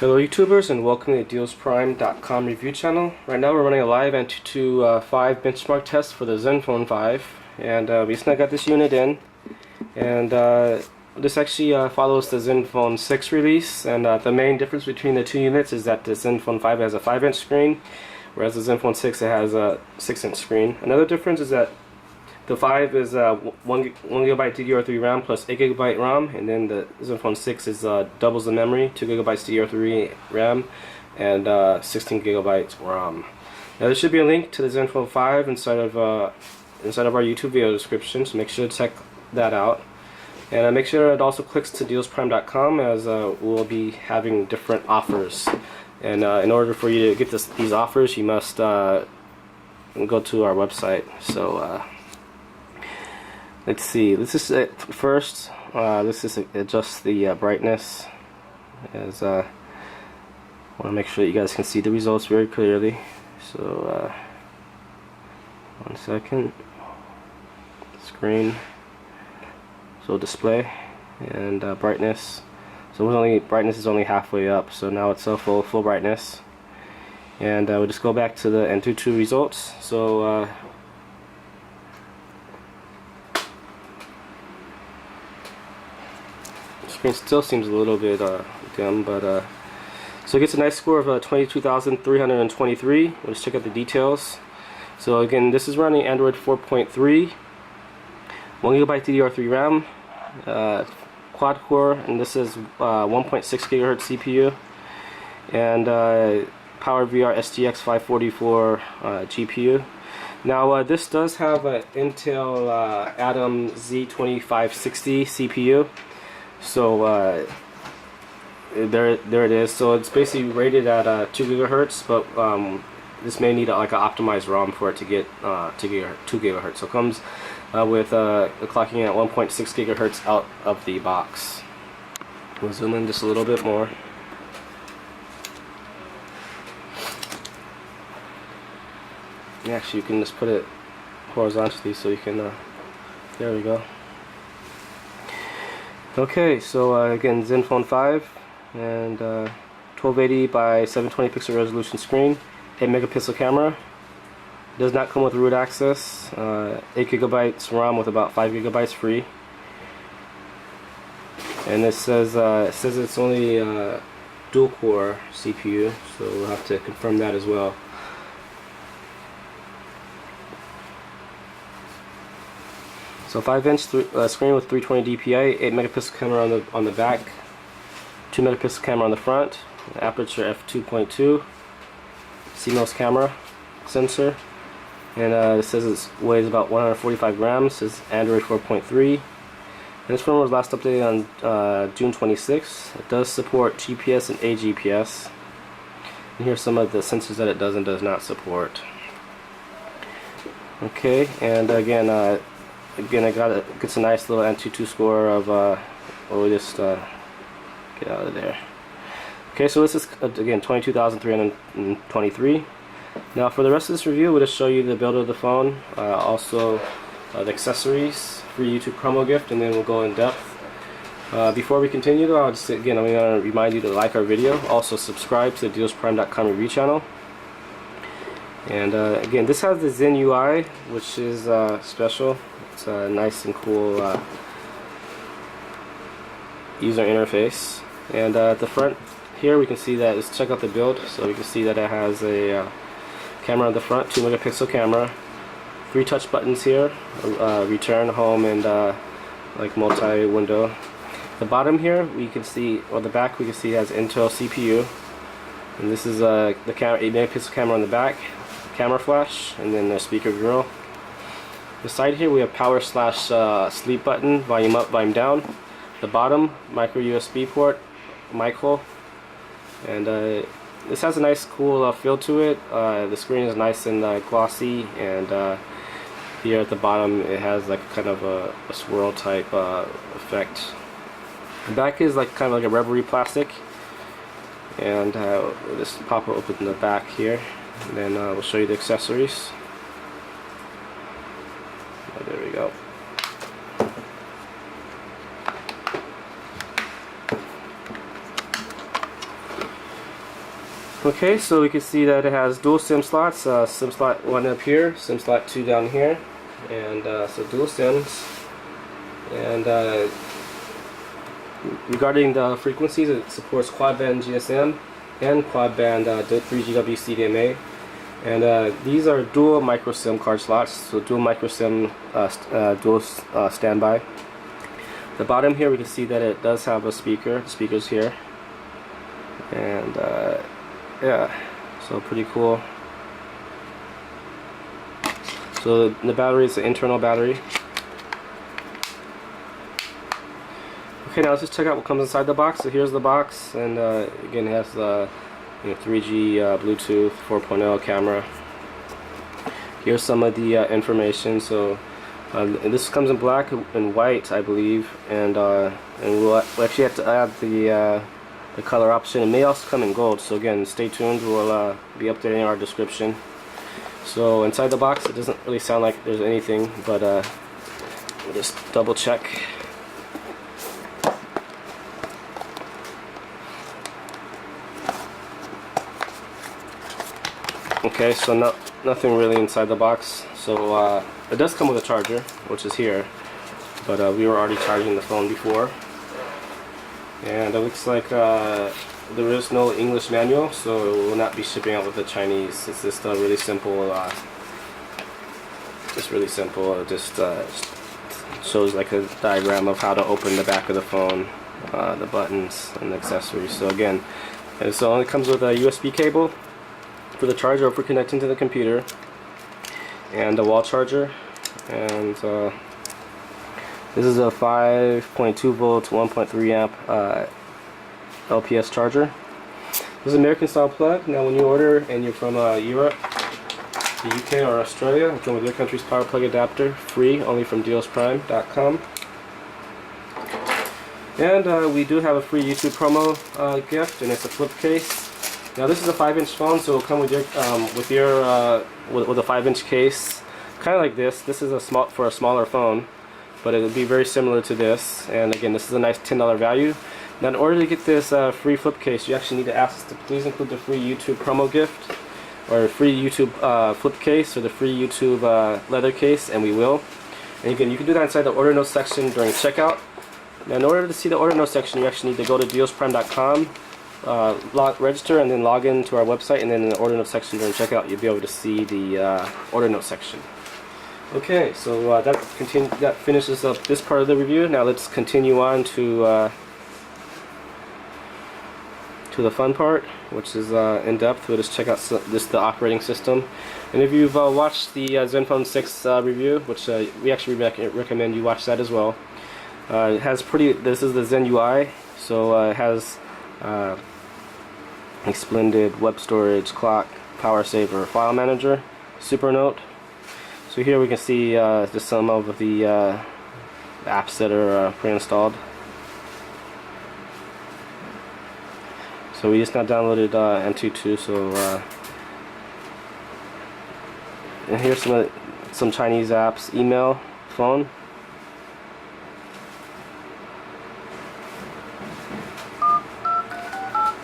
Hello YouTubers, and welcome to the dealsprime.com review channel. Right now we're running a live Antutu 5 benchmark test for the Zenfone 5, and we just now got this unit in, and this actually follows the Zenfone 6 release, and the main difference between the two units is that the Zenfone 5 has a 5-inch screen, whereas the Zenfone 6 it has a 6-inch screen. Another difference is that the 5 is 1 GB DDR3 RAM plus 8 GB ROM, and then the Zenfone 6 is doubles the memory, 2 GB DDR3 RAM and 16 GB ROM. Now there should be a link to the Zenfone 5 inside of our YouTube video description, so make sure to check that out. And make sure it also clicks to dealsprime.com, as we'll be having different offers. And in order for you to get these offers, you must go to our website. So let's see. Let's just first. Let's just adjust the brightness, as I want to make sure that you guys can see the results very clearly. So 1 second. Screen. So display and brightness. So brightness is only halfway up. So now it's full brightness. And we'll just go back to the Antutu results. So screen still seems a little bit dim, but so it gets a nice score of 22,323. Let's check out the details. So again, this is running Android 4.3, 1 GB DDR3 RAM, quad core, and this is 1.6 GHz CPU, and PowerVR STX 544 GPU. Now this does have an Intel Atom Z2560 CPU. So there it is. So it's basically rated at 2 GHz, but this may need like an optimized ROM for it to get 2 GHz. So it comes with clocking at 1.6 GHz out of the box. We'll zoom in just a little bit more. Actually, you can just put it horizontally so you can. There we go. Okay, so again, Zenfone 5 and 1280 by 720 pixel resolution screen, 8 megapixel camera. Does not come with root access. 8 GB ROM with about 5 GB free. And it says it's only dual core CPU, so we'll have to confirm that as well. So 5-inch screen with 320 dpi, 8 megapixel camera on the back, 2 megapixel camera on the front, aperture f2.2, CMOS camera sensor, and it says it weighs about 145 grams. It's Android 4.3, and this firmware was last updated on June 26. It does support GPS and AGPS, and here's some of the sensors that it does and does not support. Okay, and again it gets a nice little Antutu score of we'll just get out of there. Okay, so this is again 22,323. Now for the rest of this review, we'll just show you the build of the phone, also the accessories for YouTube promo gift, and then we'll go in depth. Before we continue though, I'm going to remind you to like our video, also subscribe to the dealsprime.com review channel. And again, this has the Zen UI, which is special. It's a nice and cool user interface. And at the front here, we can see that. Let's check out the build. So we can see that it has a camera on the front, 2 megapixel camera, 3 touch buttons here, return, home, and like multi-window. The bottom here, we can see, or the back, we can see it has Intel CPU. And this is the 8 megapixel camera on the back, camera flash, and then the speaker grill. The side here we have power/sleep button, volume up, volume down. The bottom, micro USB port, mic hole, and this has a nice cool feel to it. The screen is nice and glossy, and here at the bottom it has like kind of a swirl type effect. The back is like kind of like a rubbery plastic, and we'll just pop it open the back here, and then we'll show you the accessories. There we go. Okay, so we can see that it has dual SIM slots, SIM slot 1 up here, SIM slot 2 down here, and so dual SIMs. And regarding the frequencies, it supports quad band GSM and quad band 3GW CDMA. And these are dual micro SIM card slots, so dual micro SIM, dual standby. The bottom here we can see that it does have a speaker. The speaker's here, and yeah, so pretty cool. So the battery is an internal battery. Okay, now let's just check out what comes inside the box. So here's the box, and again it has the 3G Bluetooth 4.0 camera. Here's some of the information. So this comes in black and white, I believe, and we'll actually have to add the color option. It may also come in gold. So again, stay tuned. We'll be updating our description. So inside the box, it doesn't really sound like there's anything, but we'll just double check. Okay, so nothing really inside the box. So it does come with a charger, which is here, but we were already charging the phone before. And it looks like there is no English manual, so it will not be shipping out with the Chinese. It's just really simple. It just shows like a diagram of how to open the back of the phone, the buttons and the accessories. So again, it only comes with a USB cable for the charger or for connecting to the computer, and a wall charger. And this is a 5.2 volt 1.3 amp LPS charger. This is an American style plug. Now when you order and you're from Europe, the UK or Australia, come with your country's power plug adapter, free, only from dealsprime.com. And we do have a free YouTube promo gift, and it's a flip case. Now this is a 5-inch phone, so it'll come with your with a 5-inch case, kind of like this. This is for a smaller phone, but it will be very similar to this. And again, this is a nice $10 value. Now in order to get this free flip case, you actually need to ask us to please include the free YouTube promo gift, or free YouTube flip case, or the free YouTube leather case, and we will. And again, you can do that inside the order notes section during checkout. Now in order to see the order notes section, you actually need to go to dealsprime.com, register, and then log in to our website, and then in the order notes section during checkout you'll be able to see the order notes section. Okay, so that finishes up this part of the review. Now let's continue on to the fun part, which is in depth. We'll just check out the operating system. And if you've watched the Zenfone 6 review, which we actually recommend you watch that as well, it has this is the Zen UI, so it has a splendid web storage, clock, power saver, file manager, super note. So here we can see just some of the apps that are pre-installed. So we just now downloaded Antutu. So and here's some Chinese apps: email, phone.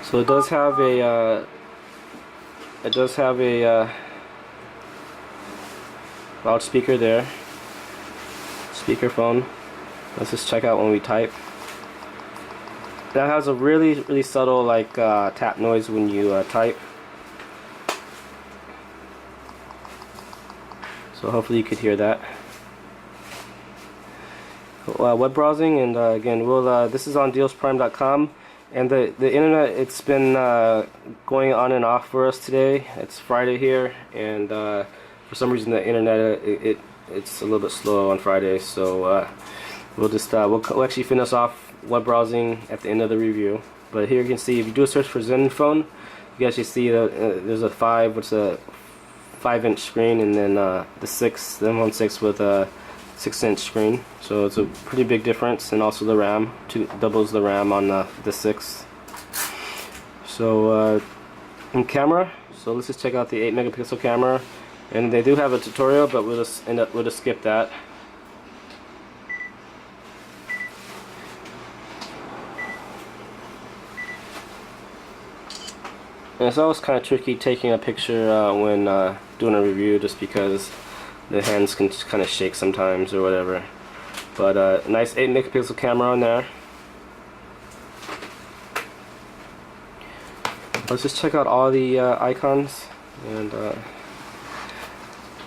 So it does have a loudspeaker there, speakerphone. Let's just check out when we type. That has a really subtle like tap noise when you type. So hopefully you could hear that. Web browsing, and again, this is on dealsprime.com. And the internet, it's been going on and off for us today. It's Friday here, and for some reason the internet it's a little bit slow on Friday. So we'll actually finish off web browsing at the end of the review. But here you can see, if you do a search for Zenfone, you actually see there's a 5-inch screen, and then the Zenfone 6 with a 6-inch screen. So it's a pretty big difference, and also the RAM doubles the RAM on the 6. So in camera, so let's just check out the 8-megapixel camera, and they do have a tutorial, but we'll just skip that. And it's always kind of tricky taking a picture when doing a review, just because the hands can kind of shake sometimes or whatever. But nice 8 megapixel camera on there. Let's just check out all the icons. And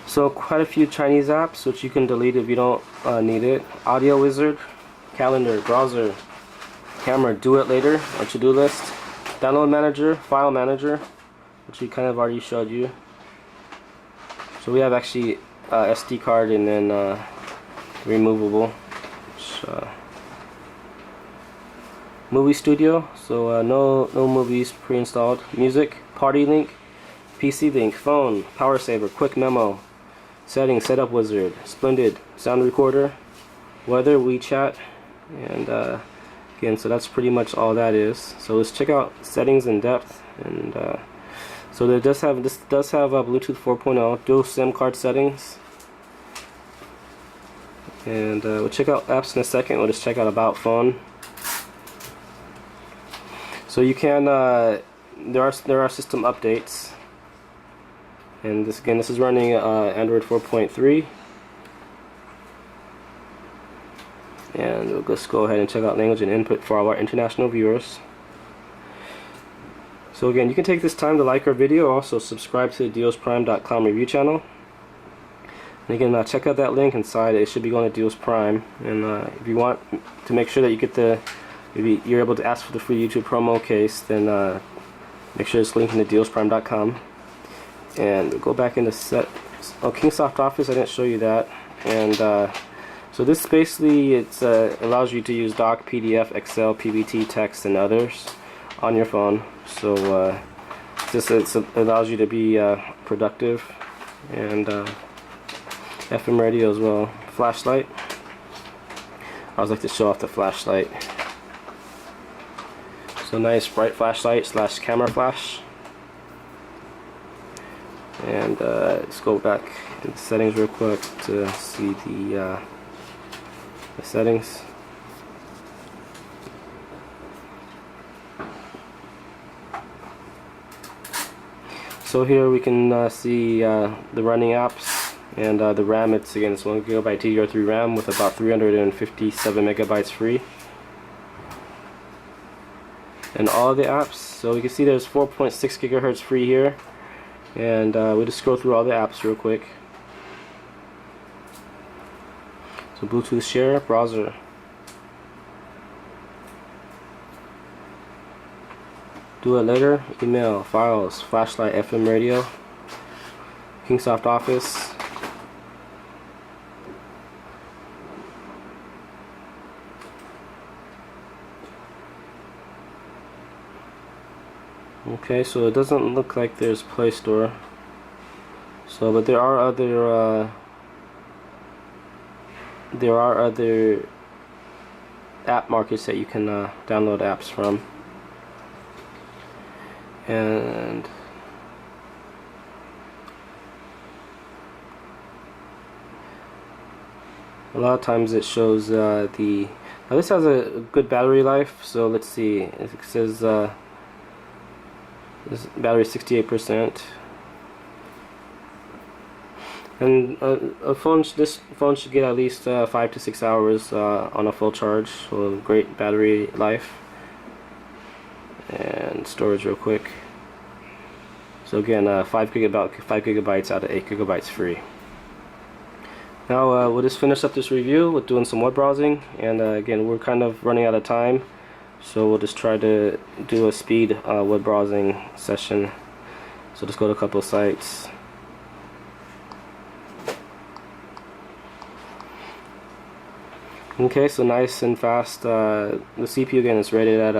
so quite a few Chinese apps which you can delete if you don't need it. Audio wizard, calendar, browser, camera, do it later, or to-do list, download manager, file manager, which we kind of already showed you. So we have actually SD card and then removable. Movie studio, so no movies pre-installed. Music, party link, PC link, phone, power saver, quick memo, settings, setup wizard, splendid, sound recorder, weather, WeChat, and again, so that's pretty much all that is. So let's check out settings in depth. And so this does have Bluetooth 4.0, dual SIM card settings. And we'll check out apps in a second. We'll just check out about phone. So you can there are system updates, and this is running Android 4.3. And we'll just go ahead and check out language and input for all our international viewers. So again, you can take this time to like our video. Also subscribe to the dealsprime.com review channel. And again, check out that link inside. It should be going to Deals Prime. And if you want to make sure that you get maybe you're able to ask for the free YouTube promo case, then make sure it's linked in the dealsprime.com. And we'll go back into Kingsoft Office. I didn't show you that. And so this basically allows you to use doc, PDF, Excel, PPT, text, and others on your phone. So it allows you to be productive. And FM radio as well. Flashlight. I always like to show off the flashlight. So nice bright flashlight / camera flash. And let's go back in the settings real quick to see the settings. So here we can see the running apps. And the RAM, it's 1 GB DDR3 RAM with about 357 megabytes free. And all the apps, so we can see there's 4.6 gigahertz free here. And we'll just scroll through all the apps real quick. So Bluetooth share, browser. Do it later, email, files, flashlight, FM radio, Kingsoft Office. Okay, so it doesn't look like there's Play Store. So, but there are other app markets that you can download apps from. And a lot of times it shows now this has a good battery life. So let's see, it says this battery 68%, and this phone should get at least 5 to 6 hours on a full charge. So great battery life. And storage real quick. So again, 5 gigabytes out of 8 gigabytes free. Now we'll just finish up this review with doing some web browsing, and again, we're kind of running out of time, so we'll just try to do a speed web browsing session. So just go to a couple of sites. Okay, so nice and fast. The CPU again is rated at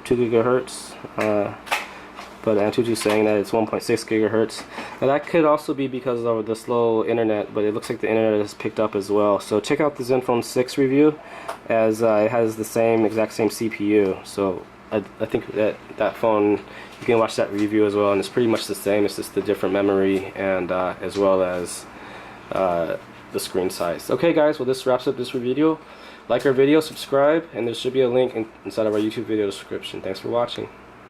2 gigahertz, but Antutu's saying that it's 1.6 gigahertz. Now that could also be because of the slow internet, but it looks like the internet has picked up as well. So check out the Zenfone 6 review, as it has the exact same CPU. So I think that phone, you can watch that review as well, and it's pretty much the same. It's just the different memory and as well as the screen size. Okay guys, well this wraps up this video. Like our video, subscribe, and there should be a link inside of our YouTube video description. Thanks for watching.